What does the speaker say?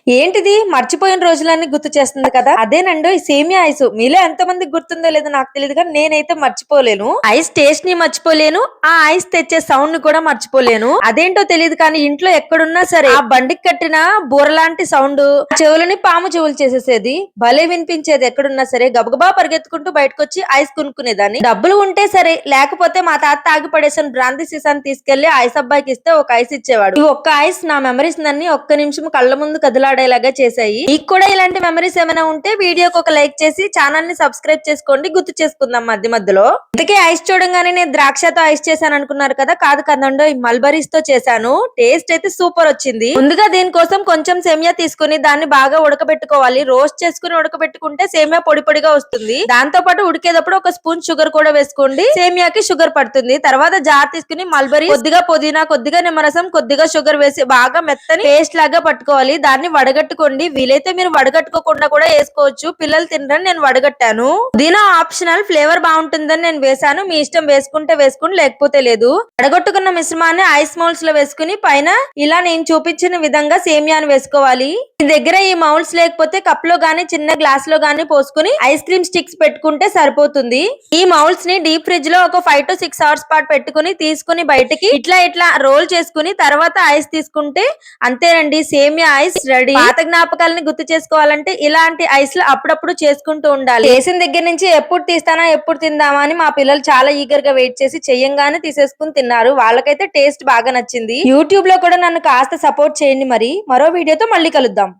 ఏంటిది మర్చిపోయిన రోజులన్నీ గుర్తు చేస్తుంది కదా. అదేనండి ఈ సేమియా ఐస్. మీలో ఎంత మందికి గుర్తుందో లేదో నాకు తెలియదు కానీ నేనైతే మర్చిపోలేను. ఐస్ టేస్ట్ ని మర్చిపోలేను, ఆ ఐస్ తెచ్చే సౌండ్ ని కూడా మర్చిపోలేను. అదేంటో తెలియదు కానీ ఇంట్లో ఎక్కడున్నా సరే ఆ బండికి కట్టిన బూరలాంటి సౌండ్ చెవులని పాము చెవులు చేసేసేది. భలే వినిపించేది. ఎక్కడున్నా సరే గబగబా పరిగెత్తుకుంటూ బయటకు వచ్చి ఐస్ కొనుక్కునేదాన్ని. డబ్బులు ఉంటే సరే, లేకపోతే మా తాత తాగి పడేసిన బ్రాంతి సీసాన్ని తీసుకెళ్లి ఐస్ అబ్బాయికి ఇస్తే ఒక ఐస్ ఇచ్చేవాడు. ఈ ఒక్క ఐస్ నా మెమరీస్ అన్ని ఒక్క నిమిషం కళ్ళ ముందు కదిలాడేలాగా చేశాయి. మీకు కూడా ఇలాంటి మెమరీస్ ఏమైనా ఉంటే వీడియోకి ఒక లైక్ చేసి ఛానల్ ని సబ్స్క్రైబ్ చేసుకోండి. గుర్తు చేసుకుందాం మధ్య మధ్యలో. ఇంతకీ ఐస్ చూడంగానే నేను ద్రాక్షతో ఐస్ చేశాను అనుకున్నారు కదా. కాదు కదండో, ఈ మల్బరీస్ తో చేశాను. టేస్ట్ అయితే సూపర్ వచ్చింది. ముందుగా దీనికోసం కొంచెం సేమియా తీసుకుని దాన్ని బాగా ఉడకబెట్టుకోవాలి. రోస్ట్ చేసుకుని ఉడకబెట్టుకుంటే సేమియా పొడి పొడిగా వస్తుంది. దాంతో పాటు ఉడికేటప్పుడు ఒక స్పూన్ షుగర్ కూడా వేసుకోండి. సేమియాకి షుగర్ పడుతుంది. తర్వాత జార్ తీసుకుని మల్బరీ, కొద్దిగా పుదీనా, కొద్దిగా నిమ్మరసం, కొద్దిగా షుగర్ వేసి బాగా మెత్తని పేస్ట్ లాగా పట్టుకోవాలి. దాన్ని వడగట్టుకోండి. వీలైతే మీరు వడగట్టుకోకుండా కూడా వేసుకోవచ్చు. పిల్లలు తినరని నేను వడగట్టాను. పుదీనా ఆప్షనల్, ఫ్లేవర్ బాగుంటుందని నేను వేసాను. మీ ఇష్టం, వేసుకుంటే వేసుకోండి, లేకపోతే లేదు. వడగొట్టుకున్న మిశ్రమాన్ని ఐస్ మౌల్స్ లో వేసుకుని పైన ఇలా నేను చూపించిన విధంగా సేమియాను వేసుకోవాలి. మీ దగ్గర ఈ మౌల్స్ లేకపోతే కప్ లో గానీ చిన్న గ్లాస్ లో గానీ పోసుకుని ఐస్ క్రీమ్ స్టిక్స్ పెట్టుకుంటే సరిపోతుంది. ఈ మౌల్స్ ని డీప్ ఫ్రిడ్జ్ లో ఒక 5 to 6 అవర్స్ పాటు పెట్టుకుని తీసుకుని బయటికి ఇట్లా రోల్ చేసుకుని తర్వాత ఐస్ తీసుకుంటే అంతేనండి, సేమియా ఐస్ రెడీ. పాత జ్ఞాపకాలని గుర్తు చేసుకోవాలంటే ఇలాంటి ఐస్ లు అప్పుడప్పుడు చేసుకుంటూ ఉండాలి. చేసిన దగ్గర నుంచి ఎప్పుడు తీస్తానా ఎప్పుడు తిందామా అని మా పిల్లలు చాలా ఈగర్ గా వెయిట్ చేసి చెయ్యంగానే తీసేసుకుని తిన్నారు. వాళ్ళకైతే టేస్ట్ బాగా నచ్చింది. యూట్యూబ్ లో కూడా నన్ను కాస్త సపోర్ట్ చేయండి. మరి మరో వీడియోతో మళ్ళీ కలుద్దాం.